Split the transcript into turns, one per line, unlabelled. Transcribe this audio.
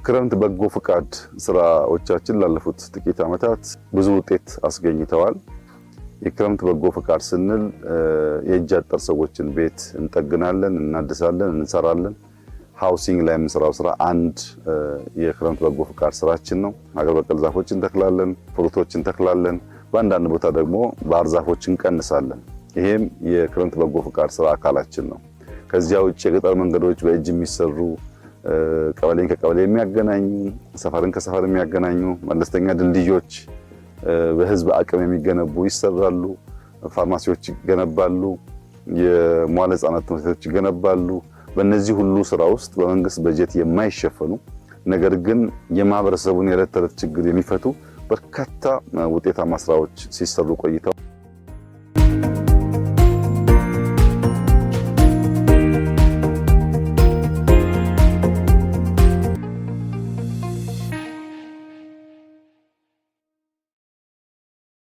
ክረምት በጎ ፍቃድ ስራዎቻችን ላለፉት ጥቂት ዓመታት ብዙ ውጤት አስገኝተዋል። የክረምት በጎ ፍቃድ ስንል የእጅ አጠር ሰዎችን ቤት እንጠግናለን፣ እናድሳለን፣ እንሰራለን። ሃውሲንግ ላይ የምንሰራው ስራ አንድ የክረምት በጎ ፍቃድ ስራችን ነው። ሀገር በቀል ዛፎችን እንተክላለን፣ ፍሩቶችን እንተክላለን። በአንዳንድ ቦታ ደግሞ ባህር ዛፎችን እንቀንሳለን። ይሄም የክረምት በጎ ፍቃድ ስራ አካላችን ነው። ከዚያ ውጭ የገጠር መንገዶች በእጅ የሚሰሩ ቀበሌን ከቀበሌ የሚያገናኙ፣ ሰፈርን ከሰፈር የሚያገናኙ መለስተኛ ድልድዮች በህዝብ አቅም የሚገነቡ ይሰራሉ። ፋርማሲዎች ይገነባሉ። የመዋለ ህጻናት ትምህርት ቤቶች ይገነባሉ። በእነዚህ ሁሉ ስራ ውስጥ በመንግስት በጀት የማይሸፈኑ ነገር ግን የማህበረሰቡን የዕለት ተዕለት ችግር የሚፈቱ በርካታ ውጤታማ ስራዎች ሲሰሩ ቆይተዋል።